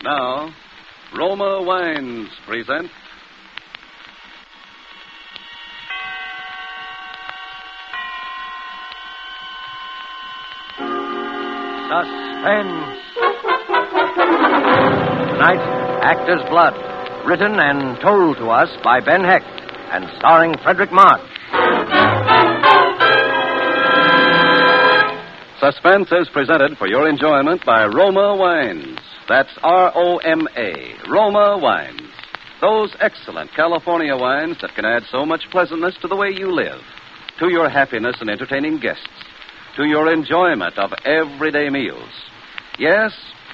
Now, Roma Wines present Suspense. Tonight, Actor's Blood, written and told to us by Ben Hecht, and starring Fredric March. Suspense is presented for your enjoyment by Roma Wines. That's R-O-M-A, Roma Wines. Those excellent California wines that can add so much pleasantness to the way you live, to your happiness in entertaining guests, to your enjoyment of everyday meals. Yes,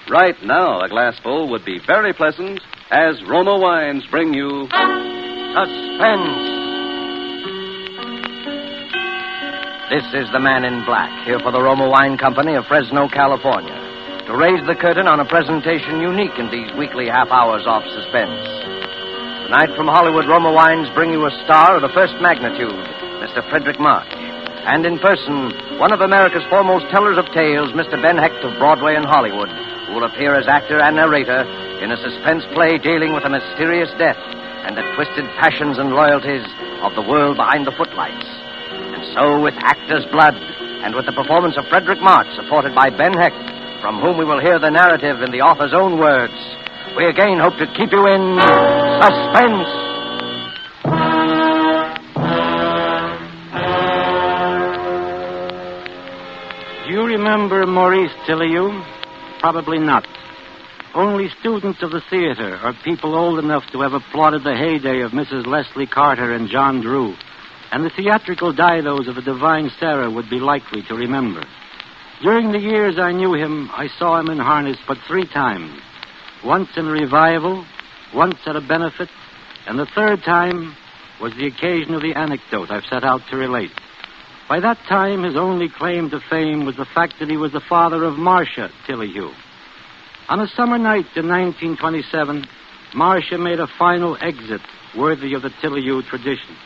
right now a glassful would be very pleasant as Roma Wines bring you Suspense. This is the Man in Black, here for the Roma Wine Company of Fresno, California, to raise the curtain on a presentation unique in these weekly half hours of suspense. Tonight from Hollywood, Roma Wines bring you a star of the first magnitude, Mr. Fredric March. And in person, one of America's foremost tellers of tales, Mr. Ben Hecht of Broadway and Hollywood, who will appear as actor and narrator in a suspense play dealing with a mysterious death and the twisted passions and loyalties of the world behind the footlights. And so, with Actor's Blood, and with the performance of Fredric March, supported by Ben Hecht, from whom we will hear the narrative in the author's own words, we again hope to keep you in suspense. Do you remember Maurice Tilliou? Probably not. Only students of the theater or people old enough to have applauded the heyday of Mrs. Leslie Carter and John Drew and the theatrical didos of the Divine Sarah would be likely to remember. During the years I knew him, I saw him in harness but 3 times. Once in a revival, once at a benefit, and the 3rd time was the occasion of the anecdote I've set out to relate. By that time, his only claim to fame was the fact that he was the father of Marsha Tilliou. On a summer night in 1927, Marsha made a final exit worthy of the Tilliou tradition.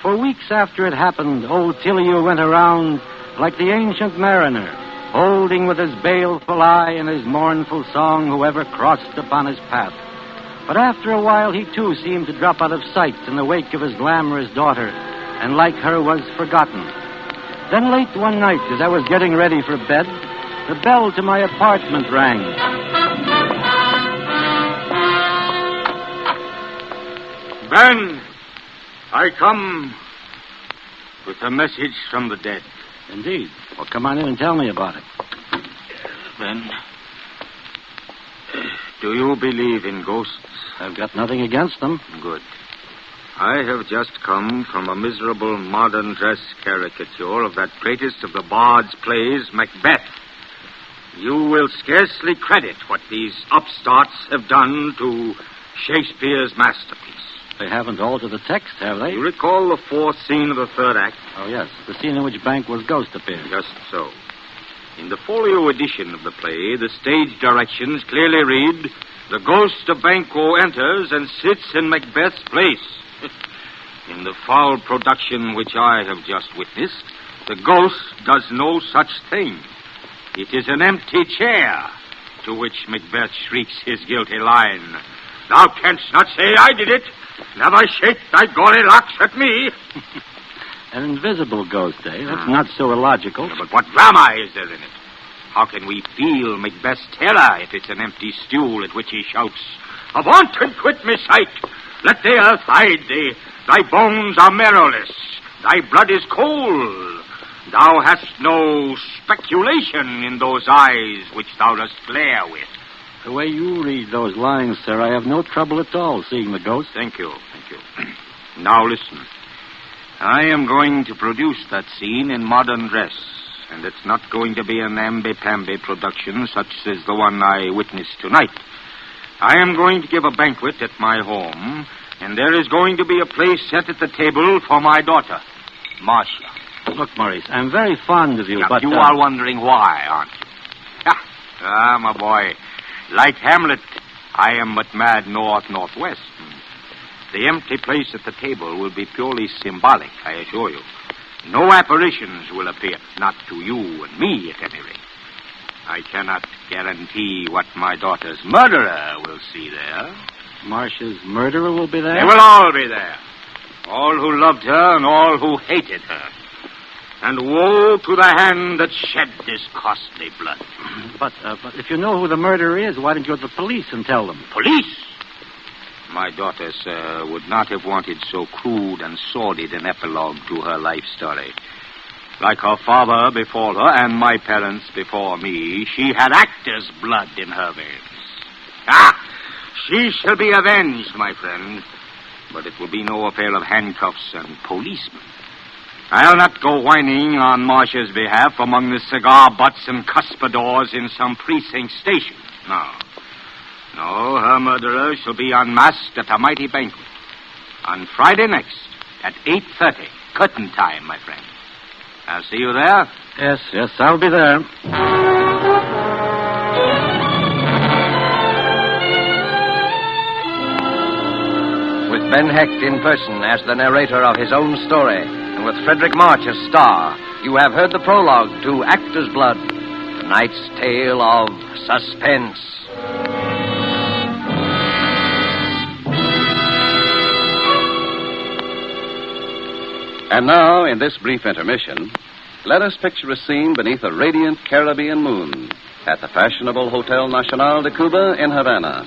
For weeks after it happened, old Tilliou went around like the ancient mariner, holding with his baleful eye and his mournful song whoever crossed upon his path. But after a while, he too seemed to drop out of sight in the wake of his glamorous daughter, and like her was forgotten. Then late one night, as I was getting ready for bed, the bell to my apartment rang. Ben, I come with a message from the dead. Indeed. Well, come on in and tell me about it. Ben, do you believe in ghosts? I've got nothing against them. Good. I have just come from a miserable modern dress caricature of that greatest of the bard's plays, Macbeth. You will scarcely credit what these upstarts have done to Shakespeare's masterpiece. They haven't altered the text, have they? You recall the 4th scene of the 3rd act? Oh, yes. The scene in which Banquo's ghost appears. Just so. In the folio edition of the play, the stage directions clearly read, "The ghost of Banquo enters and sits in Macbeth's place." In the foul production which I have just witnessed, the ghost does no such thing. It is an empty chair, to which Macbeth shrieks his guilty line, "Thou canst not say I did it. Never shake thy gory locks at me." An invisible ghost, eh? That's not so illogical. Yeah, but what drama is there in it? How can we feel Macbeth's terror if it's an empty stool at which he shouts, "Avaunt and quit me sight! Let the earth hide thee! Thy bones are marrowless! Thy blood is cold! Thou hast no speculation in those eyes which thou dost glare with." The way you read those lines, sir, I have no trouble at all seeing the ghost. Thank you. Now listen. I am going to produce that scene in modern dress, and it's not going to be a namby-pamby production such as the one I witnessed tonight. I am going to give a banquet at my home, and there is going to be a place set at the table for my daughter, Marsha. Look, Maurice, I'm very fond of you, Now, but... you are wondering why, aren't you? My boy, like Hamlet, I am but mad north-northwest. The empty place at the table will be purely symbolic, I assure you. No apparitions will appear, not to you and me, at any rate. I cannot guarantee what my daughter's murderer will see there. Marcia's murderer will be there? They will all be there. All who loved her and all who hated her. And woe to the hand that shed this costly blood. But if you know who the murderer is, why don't you go to the police and tell them? Police? My daughter, sir, would not have wanted so crude and sordid an epilogue to her life story. Like her father before her and my parents before me, she had actor's blood in her veins. She shall be avenged, my friend. But it will be no affair of handcuffs and policemen. I'll not go whining on Marsha's behalf among the cigar butts and cuspidors in some precinct station. No, her murderer shall be unmasked at a mighty banquet. On Friday next, at 8:30. Curtain time, my friend. I'll see you there. Yes, I'll be there. With Ben Hecht in person as the narrator of his own story, and with Fredric March as star, you have heard the prologue to Actor's Blood, tonight's tale of suspense. And now, in this brief intermission, let us picture a scene beneath a radiant Caribbean moon at the fashionable Hotel Nacional de Cuba in Havana.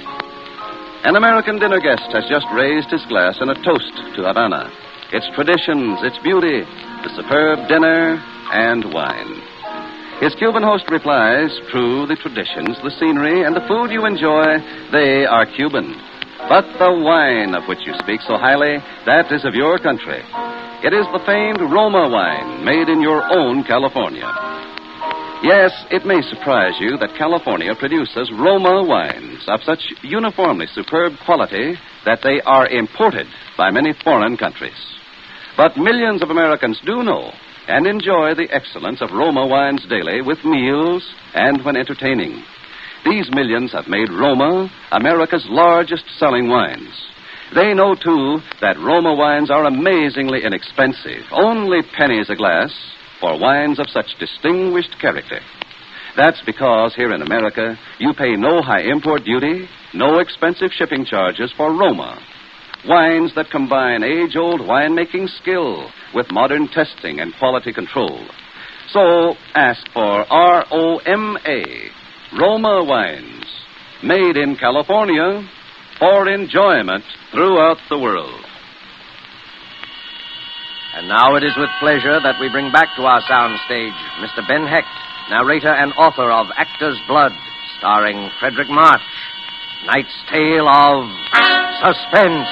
An American dinner guest has just raised his glass in a toast to Havana, its traditions, its beauty, the superb dinner, and wine. His Cuban host replies, true, the traditions, the scenery, and the food you enjoy, they are Cuban. But the wine of which you speak so highly, that is of your country. It is the famed Roma wine, made in your own California. Yes, it may surprise you that California produces Roma wines of such uniformly superb quality that they are imported by many foreign countries. But millions of Americans do know and enjoy the excellence of Roma wines daily with meals and when entertaining. These millions have made Roma America's largest selling wines. They know, too, that Roma wines are amazingly inexpensive, only pennies a glass, for wines of such distinguished character. That's because here in America, you pay no high import duty, no expensive shipping charges for Roma. Wines that combine age-old winemaking skill with modern testing and quality control. So ask for ROMA, Roma wines, made in California, for enjoyment throughout the world. And now it is with pleasure that we bring back to our soundstage Mr. Ben Hecht, narrator and author of Actor's Blood, starring Fredric March, tonight's tale of suspense.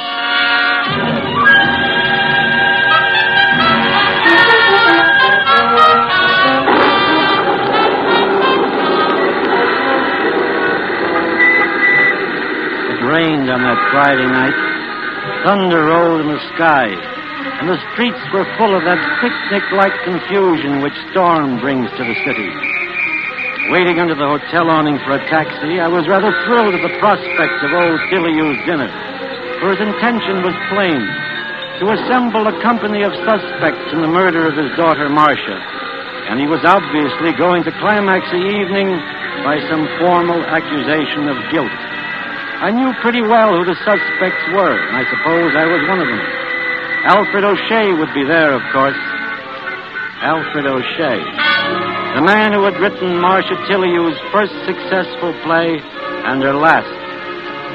Rained on that Friday night. Thunder rolled in the sky, and the streets were full of that picnic-like confusion which storm brings to the city. Waiting under the hotel awning for a taxi, I was rather thrilled at the prospect of old Tiliou's dinner, for his intention was plain, to assemble a company of suspects in the murder of his daughter Marsha, and he was obviously going to climax the evening by some formal accusation of guilt. I knew pretty well who the suspects were, and I suppose I was one of them. Alfred O'Shea would be there, of course. Alfred O'Shea, the man who had written Marsha Tiliou's first successful play and her last.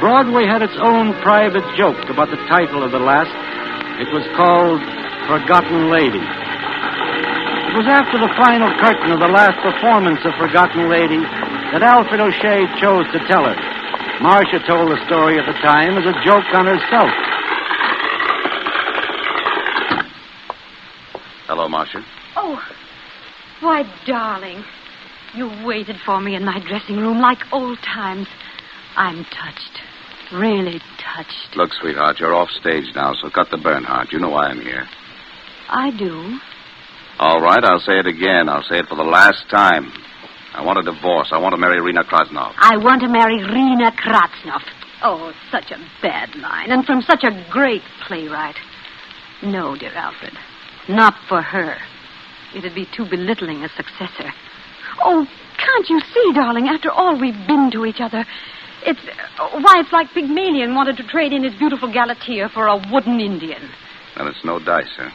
Broadway had its own private joke about the title of the last. It was called Forgotten Lady. It was after the final curtain of the last performance of Forgotten Lady that Alfred O'Shea chose to tell her. Marsha told the story at the time as a joke on herself. Hello, Marsha. Oh, why, darling, you waited for me in my dressing room like old times. I'm touched, really touched. Look, sweetheart, you're off stage now, so cut the Bernhardt. You know why I'm here. I do. All right, I'll say it again. I'll say it for the last time. I want a divorce. I want to marry Rena Krasnov. I want to marry Rena Krasnov. Oh, such a bad line, and from such a great playwright. No, dear Alfred, not for her. It'd be too belittling a successor. Oh, Can't you see, darling, after all we've been to each other, it's like Pygmalion wanted to trade in his beautiful Galatea for a wooden Indian. Then it's no dice, huh?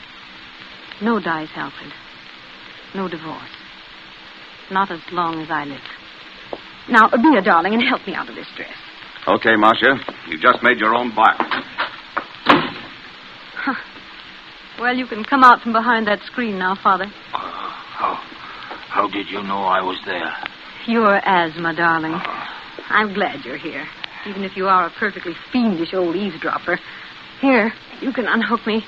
No dice, Alfred. No divorce. Not as long as I live. Now, be a darling and help me out of this dress. Okay, Marsha. You just made your own bar. Huh. Well, you can come out from behind that screen now, Father. How did you know I was there? Your asthma, darling. I'm glad you're here, even if you are a perfectly fiendish old eavesdropper. Here, you can unhook me,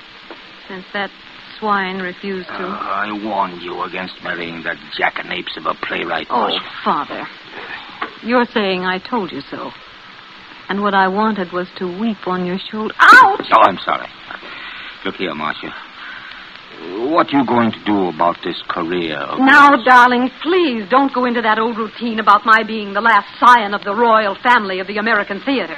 since that swine refused to. I warned you against marrying that jackanapes of a playwright. Oh, Father. You're saying I told you so. And what I wanted was to weep on your shoulder. Ouch! Oh, I'm sorry. Look here, Marsha. What are you going to do about this career of Now, yours? darling, please don't go into that old routine about my being the last scion of the royal family of the American theater.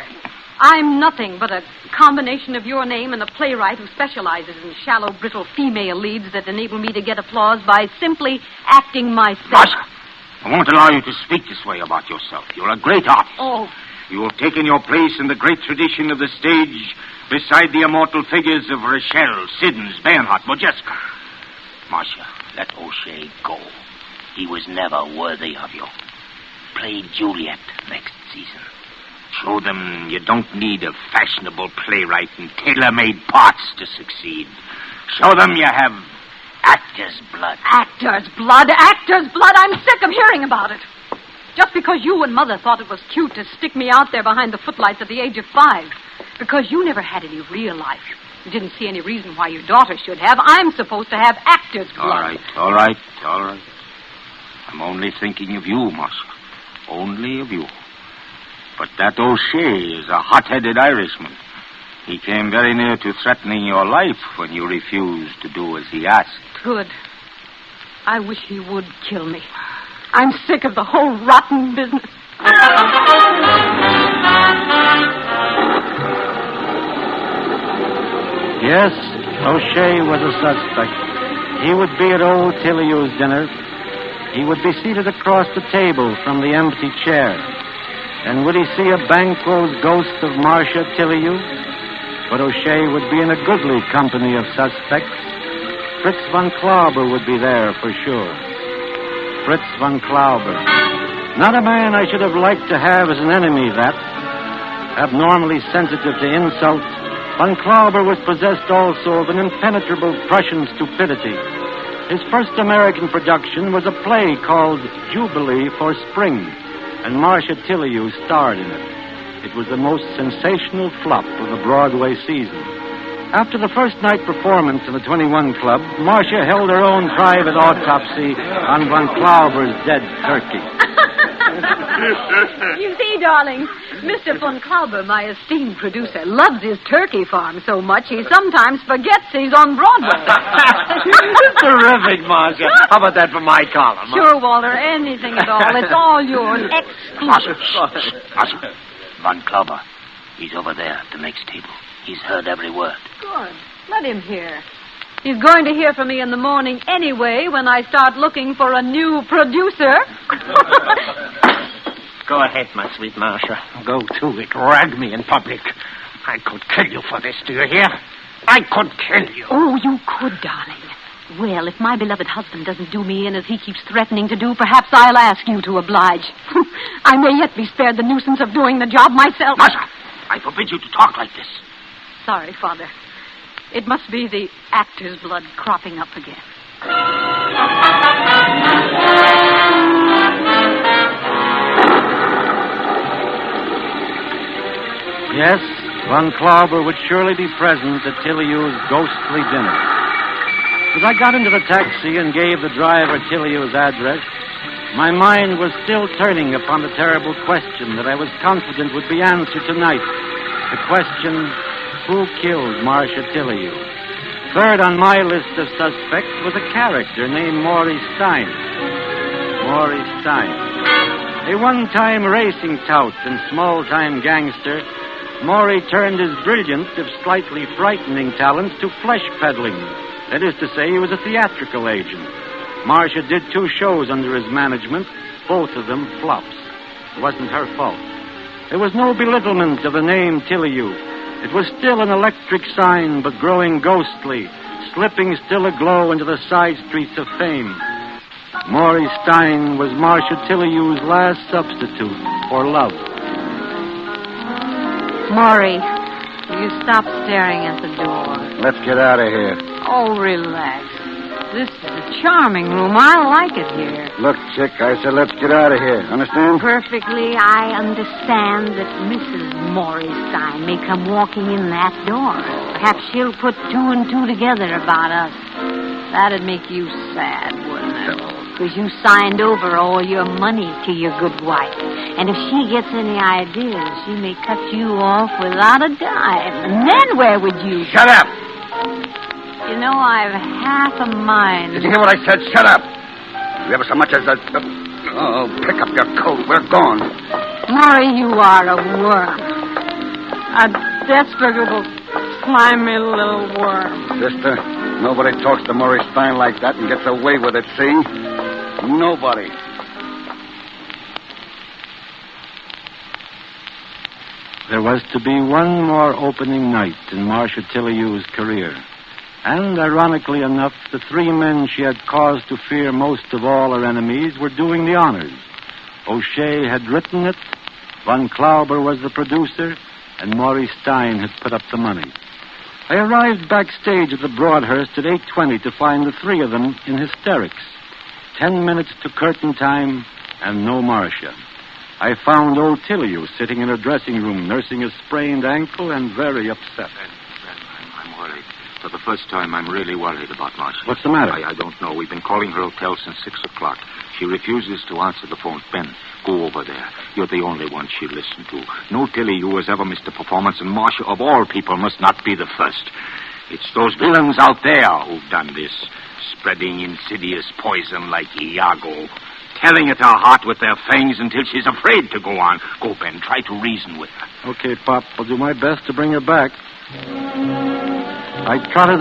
I'm nothing but a combination of your name and a playwright who specializes in shallow, brittle female leads that enable me to get applause by simply acting myself. Marsha, I won't allow you to speak this way about yourself. You're a great artist. Oh. You have taken your place in the great tradition of the stage beside the immortal figures of Rochelle, Siddons, Bernhardt, Modjeska. Marsha, let O'Shea go. He was never worthy of you. Play Juliet next season. Show them you don't need a fashionable playwright and tailor-made parts to succeed. Show them you have actor's blood. Actor's blood, actor's blood. I'm sick of hearing about it. Just because you and Mother thought it was cute to stick me out there behind the footlights at the age of 5. Because you never had any real life. You didn't see any reason why your daughter should have. I'm supposed to have actor's blood. All right. I'm only thinking of you, Marsha. Only of you. But that O'Shea is a hot-headed Irishman. He came very near to threatening your life when you refused to do as he asked. Good. I wish he would kill me. I'm sick of the whole rotten business. Yes, O'Shea was a suspect. He would be at old Tilleyou's dinner. He would be seated across the table from the empty chair. And would he see a Banquo's ghost of Marsha Tilleyoux? But O'Shea would be in a goodly company of suspects. Fritz von Klauber would be there for sure. Fritz von Klauber. Not a man I should have liked to have as an enemy, that. Abnormally sensitive to insult, von Klauber was possessed also of an impenetrable Prussian stupidity. His first American production was a play called Jubilee for Spring, and Marsha Tilleyoux starred in it. It was the most sensational flop of the Broadway season. After the first night performance in the 21 Club, Marsha held her own private autopsy on von Klauber's dead turkey. You see, darling, Mr. von Klauber, my esteemed producer, loves his turkey farm so much he sometimes forgets he's on Broadway. Terrific, Marsha. How about that for my column? Sure, Walter, anything at all. It's all yours. Exclusive. Marsha. Von Klauber. He's over there at the next table. He's heard every word. Good. Let him hear. He's going to hear from me in the morning anyway when I start looking for a new producer. Go ahead, my sweet Marsha. Go to it. Rag me in public. I could kill you for this, do you hear? I could kill you. Oh, you could, darling. Well, if my beloved husband doesn't do me in as he keeps threatening to do, perhaps I'll ask you to oblige. I may yet be spared the nuisance of doing the job myself. Marsha, I forbid you to talk like this. Sorry, Father. It must be the actor's blood cropping up again. Yes, von Klauber would surely be present at Tilleyou's ghostly dinner. As I got into the taxi and gave the driver Tilleyou's address, my mind was still turning upon the terrible question that I was confident would be answered tonight. The question, who killed Marsha Tilleyoux? Third on my list of suspects was a character named Maurice Stein. Maurice Stein. A one-time racing tout and small-time gangster, Maury turned his brilliant, if slightly frightening talents to flesh peddling. That is to say, he was a theatrical agent. Marsha did 2 shows under his management, both of them flops. It wasn't her fault. There was no belittlement of the name Tillyu. It was still an electric sign, but growing ghostly, slipping still aglow into the side streets of fame. Maurice Stein was Marsha Tillyu's last substitute for love. Maurice, will you stop staring at the door? Let's get out of here. Oh, relax. This is a charming room. I like it here. Look, chick, I said let's get out of here. Understand? Perfectly, I understand that Mrs. Maurice Stein may come walking in that door. Perhaps she'll put two and two together about us. That'd make you sad, wouldn't it? Because you signed over all your money to your good wife. And if she gets any ideas, she may cut you off without a dime. And then where would you... Shut up! You know, I've half a mind... Did you hear what I said? Shut up! If you ever so much as a... Oh, pick up your coat. We're gone. Maury, you are a worm. A despicable, slimy little worm. Sister, nobody talks to Maurice Stein like that and gets away with it, see? Nobody. There was to be one more opening night in Marsha Tillyu's career. And, ironically enough, the three men she had cause to fear most of all her enemies were doing the honors. O'Shea had written it, Von Klauber was the producer, and Maurice Stein had put up the money. I arrived backstage at the Broadhurst at 8:20 to find the three of them in hysterics. 10 minutes to curtain time, and no Marsha. I found old Tillyu sitting in her dressing room, nursing a sprained ankle and very upset. I'm worried. For the first time, I'm really worried about Marsha. What's the matter? I don't know. We've been calling her hotel since 6 o'clock. She refuses to answer the phone. Ben, go over there. You're the only one she'll listen to. No Tillyu has ever missed a performance, and Marsha, of all people, must not be the first. It's those villains out there who've done this, spreading insidious poison like Iago, tearing at her heart with their fangs until she's afraid to go on. Go, Ben, try to reason with her. Okay, Pop. I'll do my best to bring her back. I trotted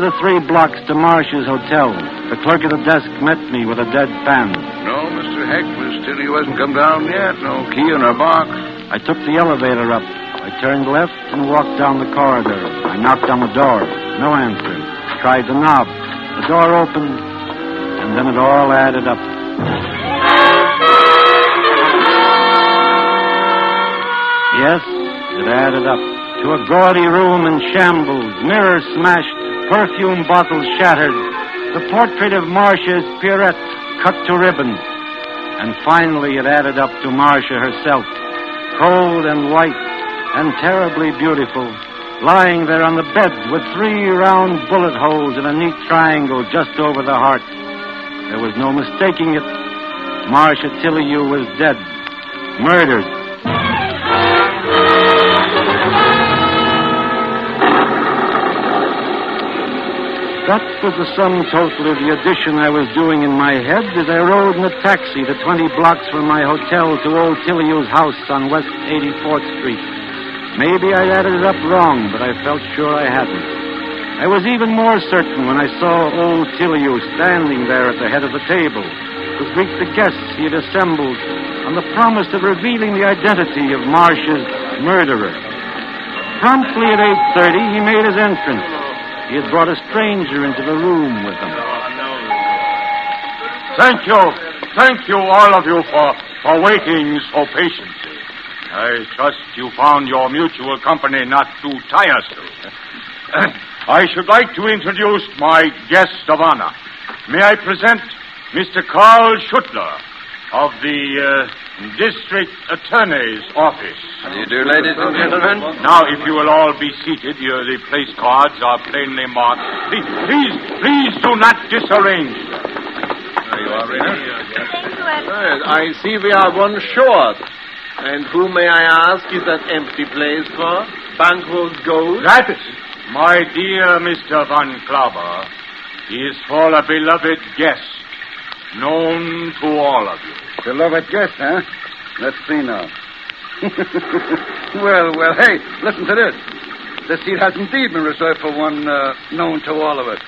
the 3 blocks to Marsha's hotel. The clerk at the desk met me with a dead pan. No, Mr. Heck, Miss Tilly hasn't come down yet. No key in her box. I took the elevator up. I turned left and walked down the corridor. I knocked on the door. No answer. Tried the knob. The door opened, and then it all added up. Yes, it added up to a gaudy room in shambles, mirrors smashed, perfume bottles shattered, the portrait of Marsha's Pierrette cut to ribbons. And finally it added up to Marsha herself, cold and white and terribly beautiful, lying there on the bed with 3 round bullet holes in a neat triangle just over the heart. There was no mistaking it. Marsha Tillyu was dead, murdered. That was the sum total of the addition I was doing in my head as I rode in a taxi the 20 blocks from my hotel to old Tillyu's house on West 84th Street. Maybe I added it up wrong, but I felt sure I hadn't. I was even more certain when I saw old Tillyu standing there at the head of the table to greet the guests he had assembled on the promise of revealing the identity of Marsha's murderer. Promptly at 8:30, he made his entrance. He had brought a stranger into the room with him. Thank you, all of you, for waiting so patiently. I trust you found your mutual company not too tiresome. I should like to introduce my guest of honor. May I present Mr. Carl Schuttler of the District Attorney's Office. How do you do, ladies and gentlemen? Now, if you will all be seated, the place cards are plainly marked. Please do not disarrange. There you are, Rena. Thank you, Ed. I see we are one short. And who, may I ask, is that empty place for? Banquo's Gold? That is, my dear Mr. Von Klauber, is for a beloved guest, known to all of you. Beloved guest, huh? Let's see now. Well, hey, listen to this. The seat has indeed been reserved for one known to all of us.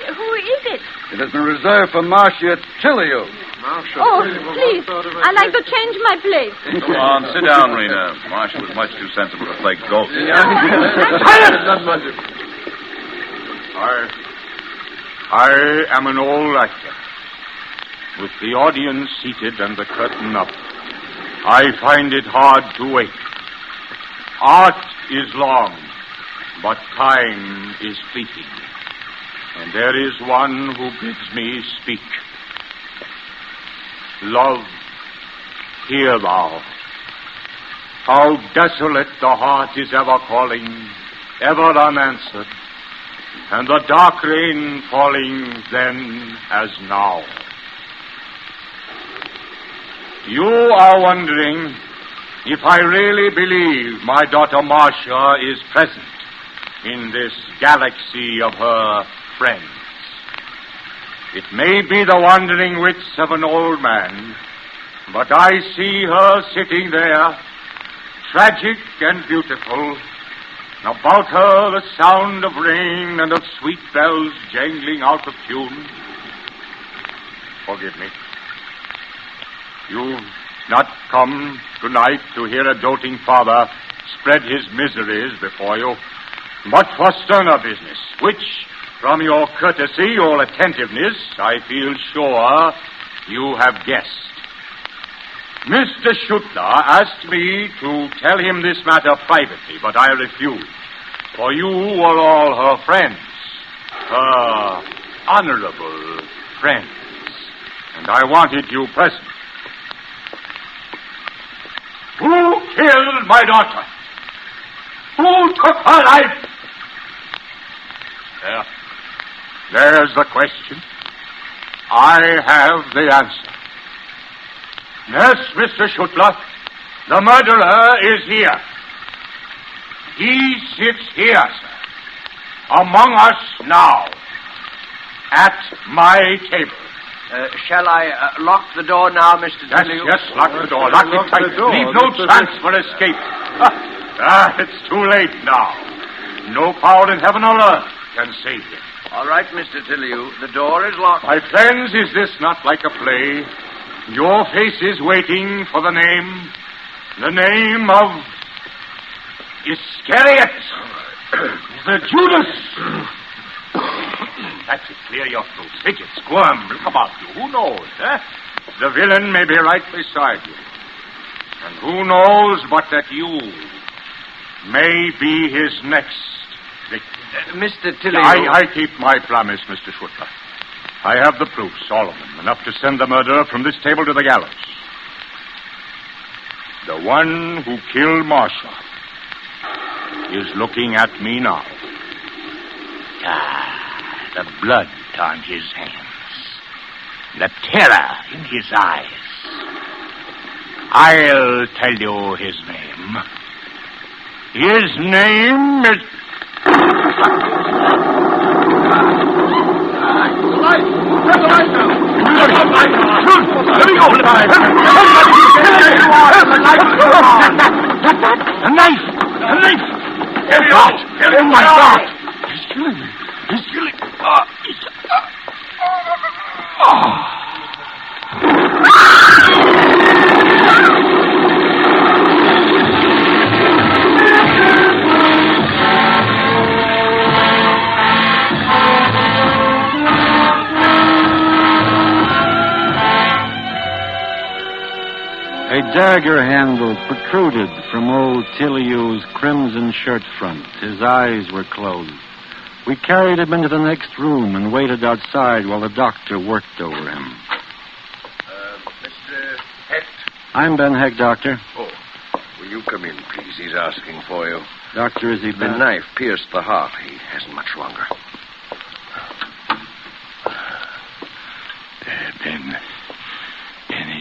Who is it? It has been reserved for Marsha Tillyu. Marsha. Oh, please. I'd like to change my place. Come on, sit down, Rena. Marsha was much too sensible to play ghost. I am an old actor. With the audience seated and the curtain up, I find it hard to wait. Art is long, but time is fleeting. And there is one who bids me speak. Love, hear thou. How desolate the heart is ever calling, ever unanswered, and the dark rain falling then as now. You are wondering if I really believe my daughter Marsha is present in this galaxy of her friends. It may be the wandering wits of an old man, but I see her sitting there, tragic and beautiful. About her the sound of rain and of sweet bells jangling out of tune. Forgive me. You've not come tonight to hear a doting father spread his miseries before you, but for sterner business, which, from your courtesy, your attentiveness, I feel sure you have guessed. Mr. Schutler asked me to tell him this matter privately, but I refused. For you were all her friends, her honorable friends, and I wanted you present. Who killed my daughter? Who took her life? There's the question. I have the answer. Yes, Mr. Schutler, the murderer is here. He sits here, sir, among us now, at my table. Shall I lock the door now, Mr. Tillyu? Yes, lock the door. Lock it tight. Leave no chance for escape. It's too late now. No power in heaven or earth can save you. All right, Mr. Tillyu, the door is locked. My friends, is this not like a play? Your face is waiting for the name of Iscariot, the Judas. That's it. Clear your throat. Fidget, squirm, look about you. Who knows, eh? The villain may be right beside you. And who knows but that you may be his next victim. Mr. Tillyu... I keep my promise, Mr. Schutler. I have the proofs, all of them, enough to send the murderer from this table to the gallows. The one who killed Marsha is looking at me now. The blood on his hands, the terror in his eyes. I'll tell you his name. His name is... A knife! Oh, my God! He's killing me. He's killing me. A dagger handle protruded from old Tillyu's crimson shirt front. His eyes were closed. We carried him into the next room and waited outside while the doctor worked over him. Mr. Hecht? I'm Ben Hecht, Doctor. Oh, will you come in, please? He's asking for you. Doctor, is he The back? knife pierced the heart. He hasn't much longer. Ben,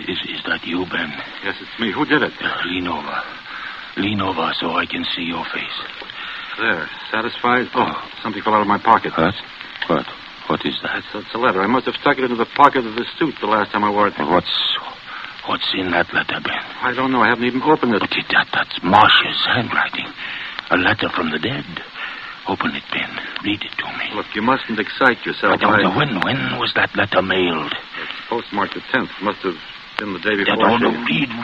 is that you, Ben? Yes, it's me. Who did it? Lean over. Lean over so I can see your face. There. Satisfied? Oh, something fell out of my pocket. What? What is that? It's a letter. I must have stuck it into the pocket of the suit the last time I wore it. What's in that letter, Ben? I don't know. I haven't even opened it. That's Marsha's handwriting. A letter from the dead. Open it, Ben. Read it to me. Look, you mustn't excite yourself. When was that letter mailed? It's postmarked the 10th. Must have been the day before.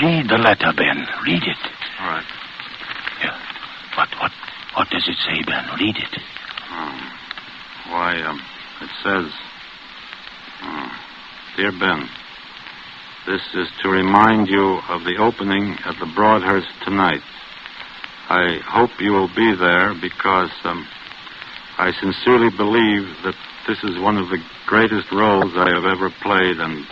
Read the letter, Ben. Read it. All right. Yeah. What does it say, Ben? Read it. It says, Dear Ben, this is to remind you of the opening at the Broadhurst tonight. I hope you will be there because I sincerely believe that this is one of the greatest roles I have ever played, and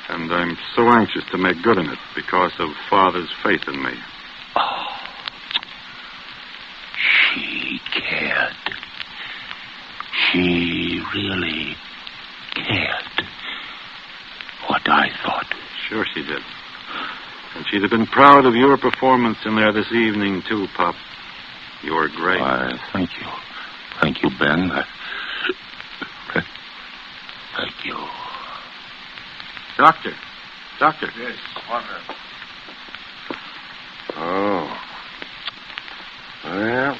I'm so anxious to make good in it because of Father's faith in me. Oh, she cared. She really cared what I thought. Sure she did. And she'd have been proud of your performance in there this evening, too, Pop. You were great. Why, thank you. Thank you, Ben. Thank you. Doctor. Yes, what? Oh. Well,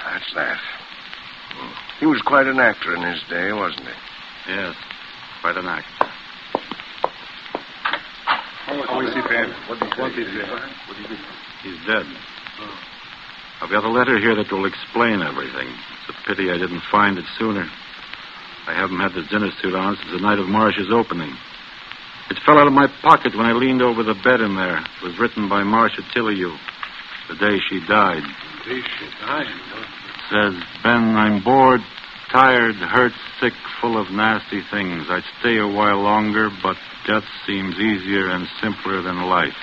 that's that. He was quite an actor in his day, wasn't he? Yes, quite an act. How is he, Ben? He's dead. I've got a letter here that will explain everything. It's a pity I didn't find it sooner. I haven't had the dinner suit on since the night of Marsha's opening. It fell out of my pocket when I leaned over the bed in there. It was written by Marsha Tillyu, the day she died. The day she died? It says, Ben, I'm bored, tired, hurt, sick, full of nasty things. I'd stay a while longer, but death seems easier and simpler than life.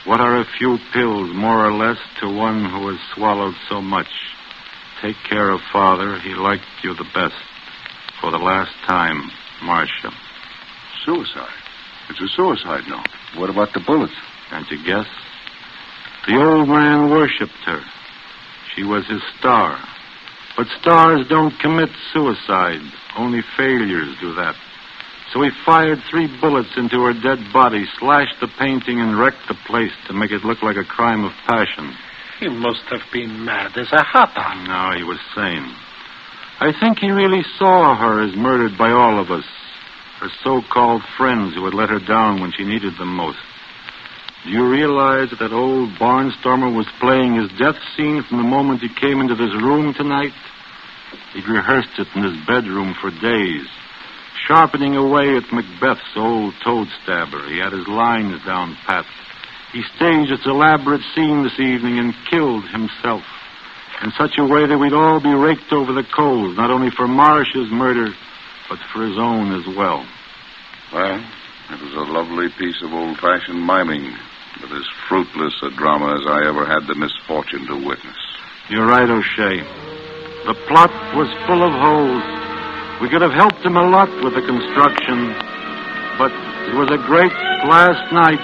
What are a few pills, more or less, to one who has swallowed so much? Take care of Father. He liked you the best. For the last time, Marsha. Suicide? It's a suicide note. What about the bullets? Can't you guess? The old man worshipped her. She was his star. But stars don't commit suicide. Only failures do that. So he fired 3 bullets into her dead body, slashed the painting, and wrecked the place to make it look like a crime of passion. He must have been mad as a hatter. No, he was sane. I think he really saw her as murdered by all of us, her so-called friends who had let her down when she needed them most. Do you realize that old barnstormer was playing his death scene from the moment he came into this room tonight? He'd rehearsed it in his bedroom for days, sharpening away at MacBeth's old toad stabber. He had his lines down pat. He staged its elaborate scene this evening and killed himself in such a way that we'd all be raked over the coals, not only for Marsha's murder, but for his own as well. Well, it was a lovely piece of old-fashioned miming, but as fruitless a drama as I ever had the misfortune to witness. You're right, O'Shea. The plot was full of holes. We could have helped him a lot with the construction, but it was a great last night.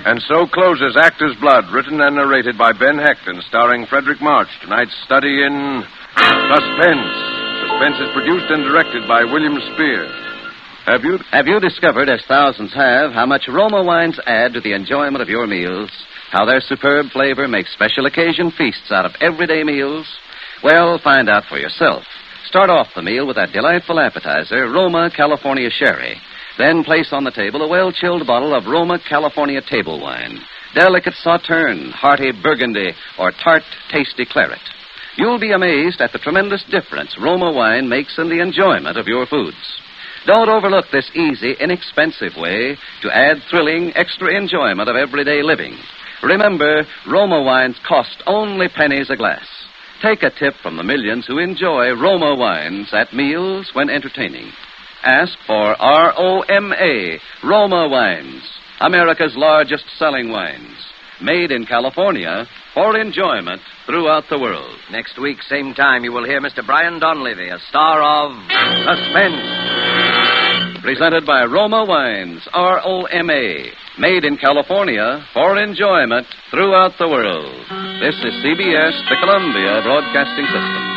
And so closes Actor's Blood, written and narrated by Ben Hecht, starring Fredric March. Tonight's study in suspense. Suspense is produced and directed by William Spear. Have you discovered, as thousands have, how much Roma wines add to the enjoyment of your meals? How their superb flavor makes special occasion feasts out of everyday meals? Well, find out for yourself. Start off the meal with that delightful appetizer, Roma California Sherry. Then place on the table a well-chilled bottle of Roma California table wine, delicate Sauterne, hearty Burgundy, or tart, tasty claret. You'll be amazed at the tremendous difference Roma wine makes in the enjoyment of your foods. Don't overlook this easy, inexpensive way to add thrilling, extra enjoyment of everyday living. Remember, Roma wines cost only pennies a glass. Take a tip from the millions who enjoy Roma wines at meals when entertaining. Ask for ROMA, Roma Wines, America's largest selling wines. Made in California for enjoyment throughout the world. Next week, same time, you will hear Mr. Brian Donlevy, a star of Suspense. Presented by Roma Wines, ROMA. Made in California for enjoyment throughout the world. This is CBS, the Columbia Broadcasting System.